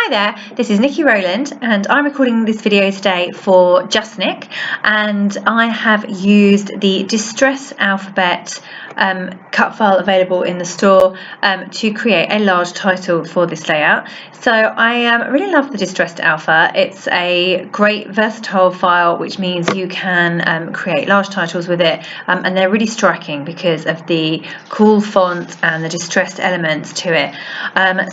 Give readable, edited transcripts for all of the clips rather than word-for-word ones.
Hi there, this is Niki ROwland and I'm recording this video today for Just Nick, and I have used the Distress Alphabet cut file available in the store to create a large title for this layout. So I really love the Distressed Alpha. It's a great versatile file, which means you can create large titles with it, and they're really striking because of the cool font and the distressed elements to it.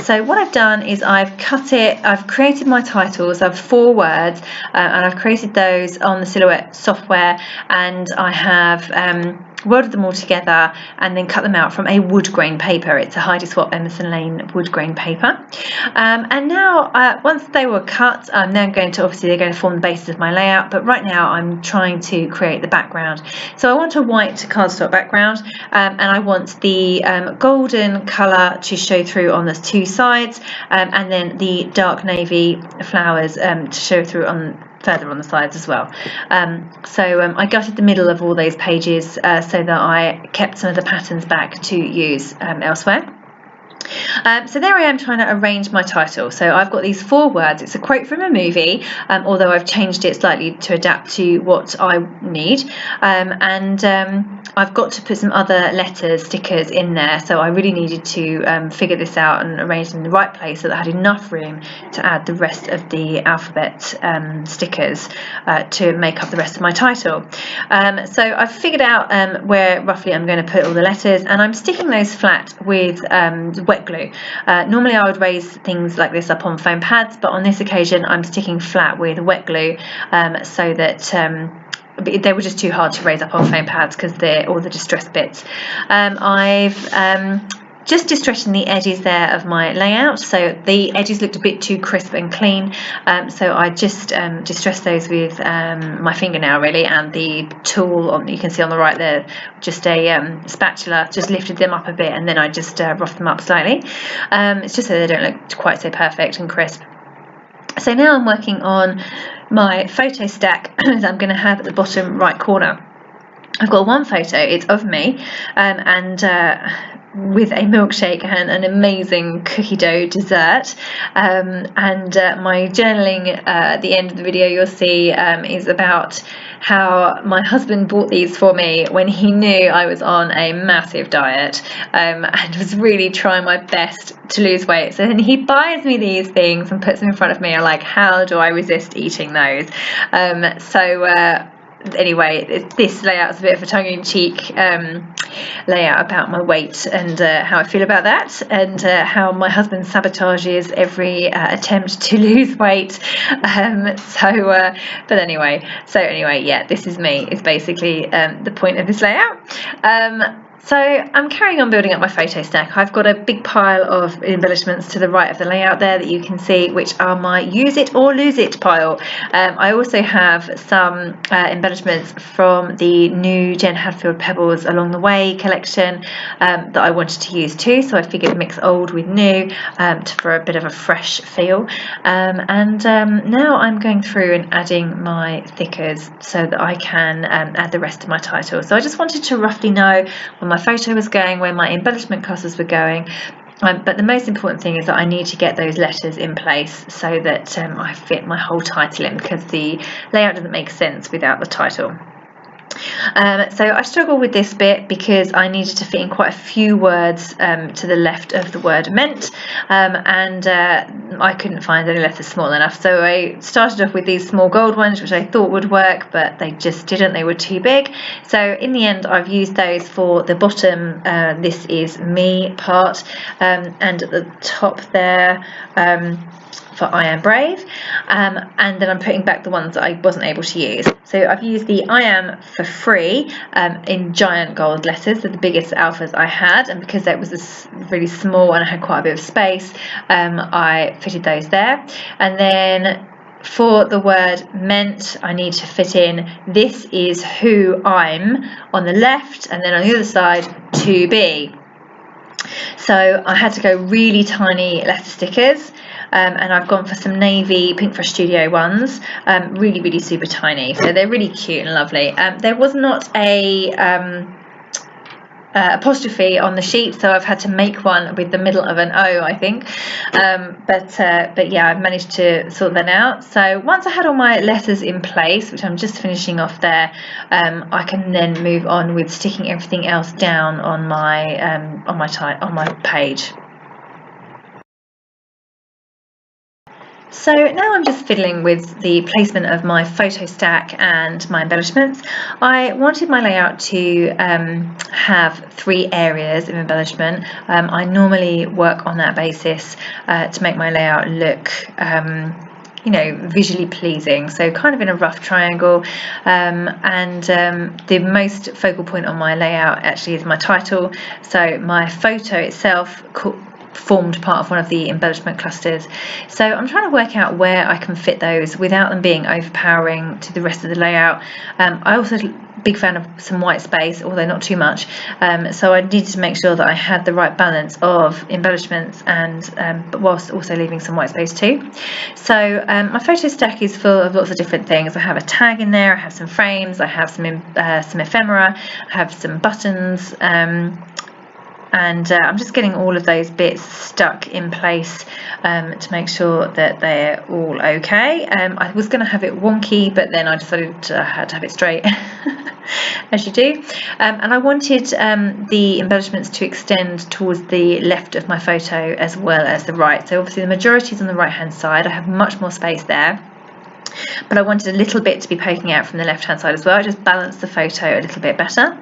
So what I've done is I've cut it, I've created my titles. I have 4 words and I've created those on the Silhouette software, and I have welded them all together and then cut them out from a wood grain paper. It's a Heidi Swap Emerson Lane wood grain paper. And now once they were cut, I'm now going to, obviously they're going to form the basis of my layout, but right now I'm trying to create the background. So I want a white cardstock background, and I want the golden colour to show through on the 2 sides, and then the dark navy flowers to show through on further on the sides as well. So I gutted the middle of all those pages so that I kept some of the patterns back to use elsewhere. So there I am trying to arrange my title. So I've got these 4 words. It's a quote from a movie, although I've changed it slightly to adapt to what I need. I've got to put some other letters, stickers in there. So I really needed to figure this out and arrange them in the right place so that I had enough room to add the rest of the alphabet stickers to make up the rest of my title. So I've figured out where roughly I'm going to put all the letters, and I'm sticking those flat with wet glue. Normally I would raise things like this up on foam pads, but on this occasion I'm sticking flat with wet glue so that they were just too hard to raise up on foam pads because they're all the distressed bits. I've just distressing the edges there of my layout, so the edges looked a bit too crisp and clean, so I just distressed those with my fingernail really, and the tool on, you can see on the right there, just a spatula, just lifted them up a bit and then I just roughed them up slightly. It's just so they don't look quite so perfect and crisp. So now I'm working on my photo stack that I'm going to have at the bottom right corner. I've got one photo, it's of me, with a milkshake and an amazing cookie dough dessert, and my journaling at the end of the video you'll see is about how my husband bought these for me when he knew I was on a massive diet and was really trying my best to lose weight. So then he buys me these things and puts them in front of me. I'm like, how do I resist eating those? Anyway, this layout's a bit of a tongue-in-cheek layout about my weight and how I feel about that, and how my husband sabotages every attempt to lose weight. But anyway, yeah, this is me. It's basically the point of this layout. So I'm carrying on building up my photo stack. I've got a big pile of embellishments to the right of the layout there that you can see, which are my use it or lose it pile. I also have some embellishments from the new Jen Hadfield Pebbles Along the Way collection that I wanted to use too, so I figured mix old with new for a bit of a fresh feel. Now I'm going through and adding my thickers so that I can add the rest of my title. So I just wanted to roughly know when my photo was going, where my embellishment clusters were going, but the most important thing is that I need to get those letters in place so that I fit my whole title in, because the layout doesn't make sense without the title. So I struggled with this bit because I needed to fit in quite a few words to the left of the word meant, and I couldn't find any letters small enough, so I started off with these small gold ones which I thought would work, but they just didn't, they were too big. So in the end I've used those for the bottom this is me part, and at the top there for I am brave, and then I'm putting back the ones that I wasn't able to use. So I've used the I am for free in giant gold letters. They're the biggest alphas I had, and because that was really small and I had quite a bit of space, I fitted those there. And then for the word meant, I need to fit in this is who I'm on the left, and then on the other side to be. So I had to go really tiny letter stickers, and I've gone for some navy Pink Fresh Studio ones, really super tiny, so they're really cute and lovely. There was not a apostrophe on the sheet, so I've had to make one with the middle of an O, I think. But yeah, I've managed to sort that out. So once I had all my letters in place, which I'm just finishing off there, I can then move on with sticking everything else down on my page. So now I'm just fiddling with the placement of my photo stack and my embellishments. I wanted my layout to have 3 areas of embellishment. I normally work on that basis to make my layout look visually pleasing, so kind of in a rough triangle, and the most focal point on my layout actually is my title. So my photo itself formed part of one of the embellishment clusters, so I'm trying to work out where I can fit those without them being overpowering to the rest of the layout. I also big fan of some white space, although not too much, so I needed to make sure that I had the right balance of embellishments and but whilst also leaving some white space too. So my photo stack is full of lots of different things. I have a tag in there, I have some frames, I have some ephemera, I have some buttons, and I'm just getting all of those bits stuck in place to make sure that they're all okay. I was going to have it wonky, but then I decided I had to have it straight, as you do. And I wanted the embellishments to extend towards the left of my photo as well as the right. So obviously the majority is on the right hand side. I have much more space there, but I wanted a little bit to be poking out from the left hand side as well. I just balanced the photo a little bit better.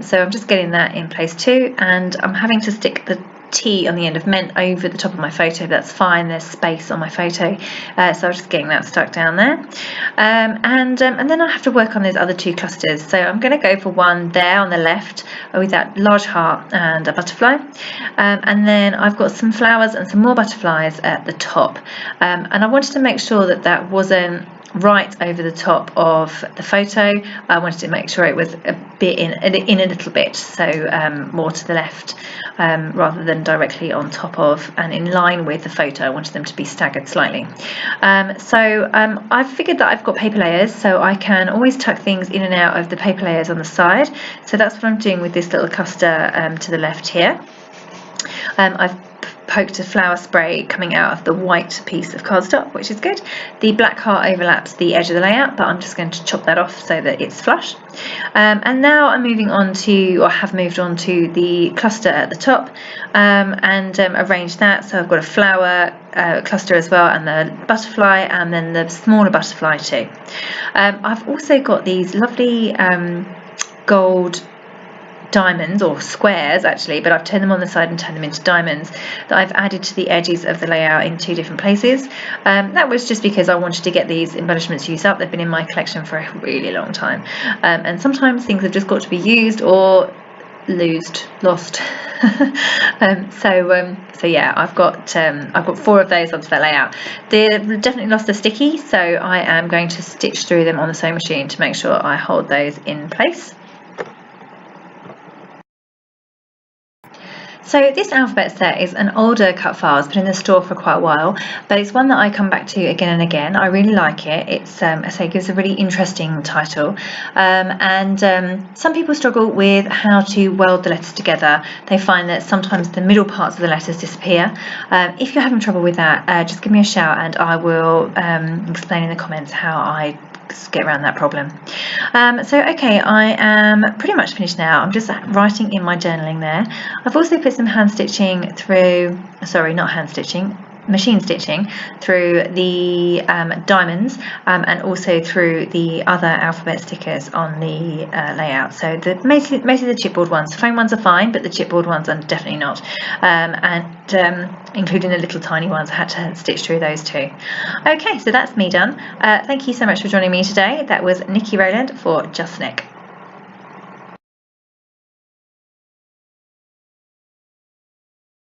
So I'm just getting that in place too, and I'm having to stick the T on the end of meant over the top of my photo. That's fine, there's space on my photo, so I'm just getting that stuck down there, and then I have to work on those other 2 clusters. So I'm going to go for one there on the left with that large heart and a butterfly, and then I've got some flowers and some more butterflies at the top, and I wanted to make sure that that wasn't right over the top of the photo. I wanted to make sure it was a bit in a little bit, so more to the left, rather than directly on top of and in line with the photo. I wanted them to be staggered slightly. So I've figured that I've got paper layers, so I can always tuck things in and out of the paper layers on the side. So that's what I'm doing with this little cluster to the left here. I've poked a flower spray coming out of the white piece of cardstock, which is good. The black heart overlaps the edge of the layout, but I'm just going to chop that off so that it's flush. And now I'm moving on to, or have moved on to, the cluster at the top, and arranged that. So I've got a flower cluster as well, and the butterfly, and then the smaller butterfly too. I've also got these lovely gold diamonds, or squares actually, but I've turned them on the side and turned them into diamonds, that I've added to the edges of the layout in 2 different places. That was just because I wanted to get these embellishments used up. They've been in my collection for a really long time, and sometimes things have just got to be used or lost. So yeah, I've got 4 of those onto that layout. They've definitely lost the sticky, so I am going to stitch through them on the sewing machine to make sure I hold those in place. So this alphabet set is an older cut file. It's been in the store for quite a while, but it's one that I come back to again and again. I really like it. It's, I say, gives a really interesting title, and some people struggle with how to weld the letters together. They find that sometimes the middle parts of the letters disappear. If you're having trouble with that, just give me a shout and I will explain in the comments how I get around that problem. So okay, I am pretty much finished now. I'm just writing in my journaling there. I've also put some hand stitching through, sorry, not hand stitching, machine stitching through the diamonds, and also through the other alphabet stickers on the layout. So mostly the chipboard ones. Foam ones are fine, but the chipboard ones are definitely not, and including the little tiny ones, I had to stitch through those too. Okay, so that's me done. Thank you so much for joining me today. That was Niki ROwland for Just Nick.